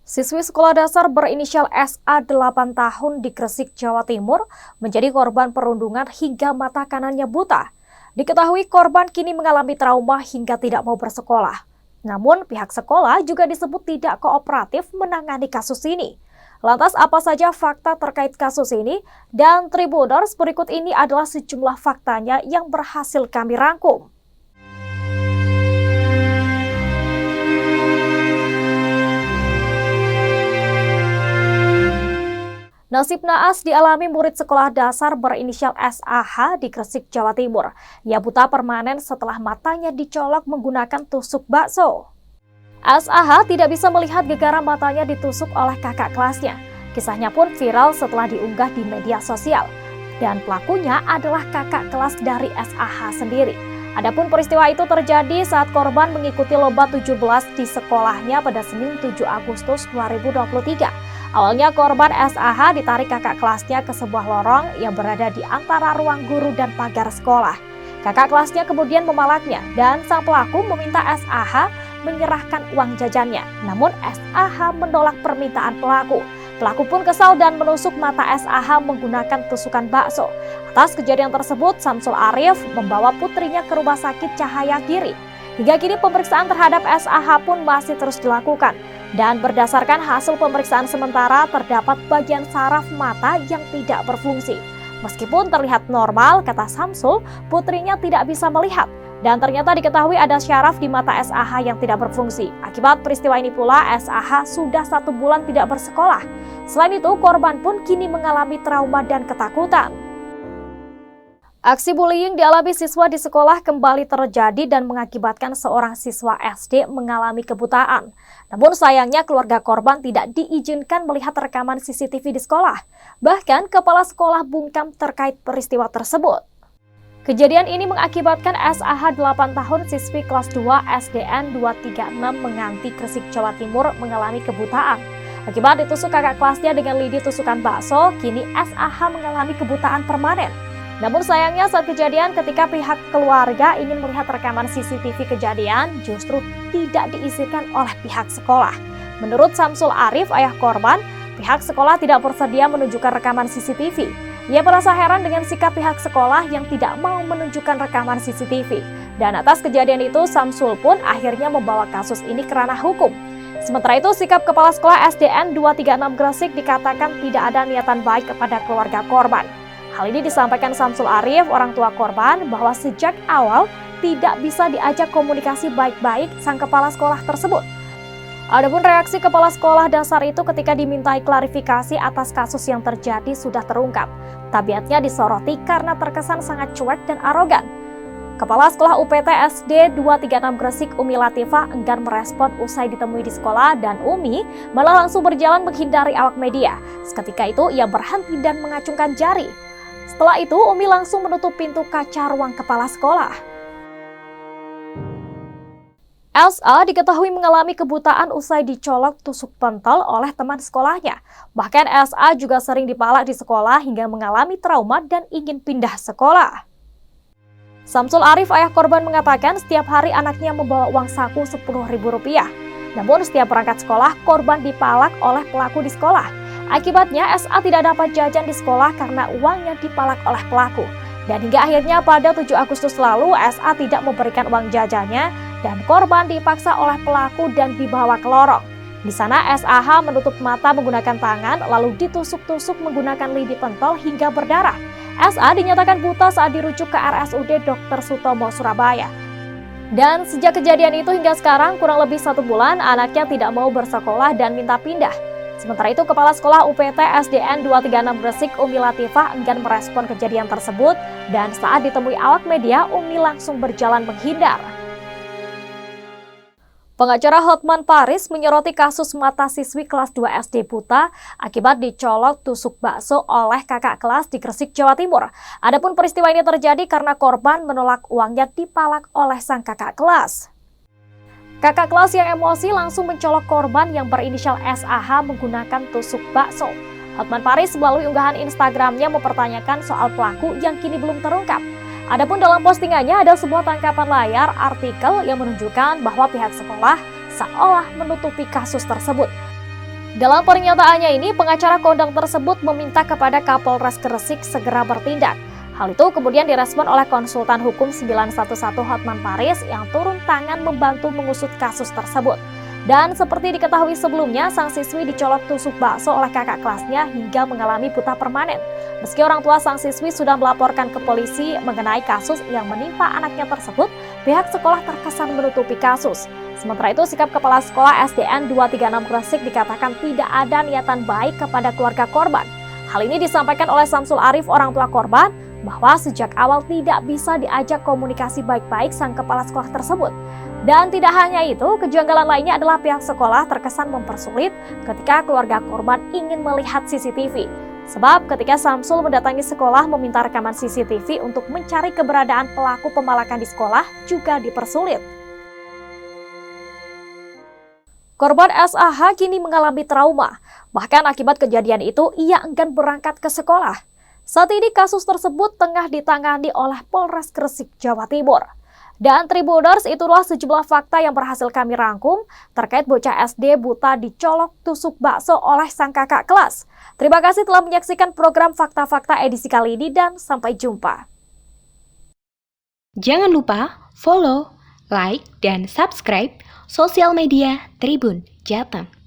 Siswi sekolah dasar berinisial SA 8 tahun di Gresik, Jawa Timur menjadi korban perundungan hingga mata kanannya buta. Diketahui korban kini mengalami trauma hingga tidak mau bersekolah. Namun pihak sekolah juga disebut tidak kooperatif menangani kasus ini. Lantas apa saja fakta terkait kasus ini? Dan Tribuners, berikut ini adalah sejumlah faktanya yang berhasil kami rangkum. Nasib naas dialami murid sekolah dasar berinisial SAH di Gresik, Jawa Timur. Ia buta permanen setelah matanya dicolok menggunakan tusuk bakso. SAH tidak bisa melihat gegara matanya ditusuk oleh kakak kelasnya. Kisahnya pun viral setelah diunggah di media sosial. Dan pelakunya adalah kakak kelas dari SAH sendiri. Adapun peristiwa itu terjadi saat korban mengikuti lomba 17 di sekolahnya pada Senin 7 Agustus 2023. Awalnya korban SAH ditarik kakak kelasnya ke sebuah lorong yang berada di antara ruang guru dan pagar sekolah. Kakak kelasnya kemudian memalaknya dan sang pelaku meminta SAH menyerahkan uang jajannya. Namun SAH menolak permintaan pelaku. Pelaku pun kesal dan menusuk mata SAH menggunakan tusukan bakso. Atas kejadian tersebut, Samsul Arif membawa putrinya ke Rumah Sakit Cahaya Giri. Hingga kini pemeriksaan terhadap SAH pun masih terus dilakukan. Dan berdasarkan hasil pemeriksaan sementara terdapat bagian saraf mata yang tidak berfungsi. Meskipun terlihat normal, kata Samsul, putrinya tidak bisa melihat. Dan ternyata diketahui ada syaraf di mata SAH yang tidak berfungsi. Akibat peristiwa ini pula, SAH sudah 1 bulan tidak bersekolah. Selain itu, korban pun kini mengalami trauma dan ketakutan. Aksi bullying dialami siswa di sekolah kembali terjadi dan mengakibatkan seorang siswa SD mengalami kebutaan. Namun sayangnya keluarga korban tidak diizinkan melihat rekaman CCTV di sekolah. Bahkan kepala sekolah bungkam terkait peristiwa tersebut. Kejadian ini mengakibatkan SAH 8 tahun siswi kelas 2 SDN 236 Menganti, Gresik, Jawa Timur mengalami kebutaan. Akibat ditusuk kakak kelasnya dengan lidi tusukan bakso, kini SAH mengalami kebutaan permanen. Namun sayangnya saat kejadian ketika pihak keluarga ingin melihat rekaman CCTV kejadian justru tidak diizinkan oleh pihak sekolah. Menurut Samsul Arif, ayah korban, pihak sekolah tidak bersedia menunjukkan rekaman CCTV. Ia merasa heran dengan sikap pihak sekolah yang tidak mau menunjukkan rekaman CCTV. Dan atas kejadian itu Samsul pun akhirnya membawa kasus ini ke ranah hukum. Sementara itu sikap kepala sekolah SDN 236 Gresik dikatakan tidak ada niatan baik kepada keluarga korban. Hal ini disampaikan Samsul Arif, orang tua korban, bahwa sejak awal tidak bisa diajak komunikasi baik-baik sang kepala sekolah tersebut. Adapun reaksi kepala sekolah dasar itu ketika dimintai klarifikasi atas kasus yang terjadi sudah terungkap. Tabiatnya disoroti karena terkesan sangat cuek dan arogan. Kepala Sekolah UPT SD 236 Gresik, Umi Latifah, enggan merespon usai ditemui di sekolah dan Umi malah langsung berjalan menghindari awak media. Seketika itu ia berhenti dan mengacungkan jari. Setelah itu, Umi langsung menutup pintu kaca ruang kepala sekolah. SA diketahui mengalami kebutaan usai dicolok tusuk pentol oleh teman sekolahnya. Bahkan SA juga sering dipalak di sekolah hingga mengalami trauma dan ingin pindah sekolah. Samsul Arif, ayah korban, mengatakan setiap hari anaknya membawa uang saku Rp10.000. Namun setiap berangkat sekolah, korban dipalak oleh pelaku di sekolah. Akibatnya SA tidak dapat jajan di sekolah karena uangnya dipalak oleh pelaku. Dan hingga akhirnya pada 7 Agustus lalu SA tidak memberikan uang jajannya dan korban dipaksa oleh pelaku dan dibawa ke lorong. Di sana SAH menutup mata menggunakan tangan lalu ditusuk-tusuk menggunakan lidi pentol hingga berdarah. SA dinyatakan buta saat dirujuk ke RSUD Dr. Sutomo, Surabaya. Dan sejak kejadian itu hingga sekarang kurang lebih 1 bulan anaknya tidak mau bersekolah dan minta pindah. Sementara itu, Kepala Sekolah UPT SDN 236 Gresik, Umi Latifah, enggan merespon kejadian tersebut dan saat ditemui awak media, Umi langsung berjalan menghindar. Pengacara Hotman Paris menyoroti kasus mata siswi kelas 2 SD buta akibat dicolok tusuk bakso oleh kakak kelas di Gresik, Jawa Timur. Adapun peristiwa ini terjadi karena korban menolak uangnya dipalak oleh sang kakak kelas. Kakak kelas yang emosi langsung mencolok korban yang berinisial SAH menggunakan tusuk bakso. Hotman Paris melalui unggahan Instagramnya mempertanyakan soal pelaku yang kini belum terungkap. Adapun dalam postingannya ada sebuah tangkapan layar artikel yang menunjukkan bahwa pihak sekolah seolah menutupi kasus tersebut. Dalam pernyataannya ini, pengacara kondang tersebut meminta kepada Kapolres Gresik segera bertindak. Hal itu kemudian direspon oleh konsultan hukum 911 Hotman Paris yang turun tangan membantu mengusut kasus tersebut. Dan seperti diketahui sebelumnya, sang siswi dicolok tusuk bakso oleh kakak kelasnya hingga mengalami buta permanen. Meski orang tua sang siswi sudah melaporkan ke polisi mengenai kasus yang menimpa anaknya tersebut, pihak sekolah terkesan menutupi kasus. Sementara itu, sikap Kepala Sekolah SDN 236 Gresik dikatakan tidak ada niatan baik kepada keluarga korban. Hal ini disampaikan oleh Samsul Arif, orang tua korban, bahwa sejak awal tidak bisa diajak komunikasi baik-baik sang kepala sekolah tersebut. Dan tidak hanya itu, kejanggalan lainnya adalah pihak sekolah terkesan mempersulit ketika keluarga korban ingin melihat CCTV. Sebab ketika Samsul mendatangi sekolah meminta rekaman CCTV untuk mencari keberadaan pelaku pemalakan di sekolah juga dipersulit. Korban SAH kini mengalami trauma. Bahkan akibat kejadian itu, ia enggan berangkat ke sekolah. Saat ini kasus tersebut tengah ditangani oleh Polres Gresik, Jawa Timur. Dan Tribuners, itulah sejumlah fakta yang berhasil kami rangkum terkait bocah SD buta dicolok tusuk bakso oleh sang kakak kelas. Terima kasih telah menyaksikan program Fakta-Fakta edisi kali ini dan sampai jumpa. Jangan lupa follow, like, dan subscribe sosial media Tribun Jateng.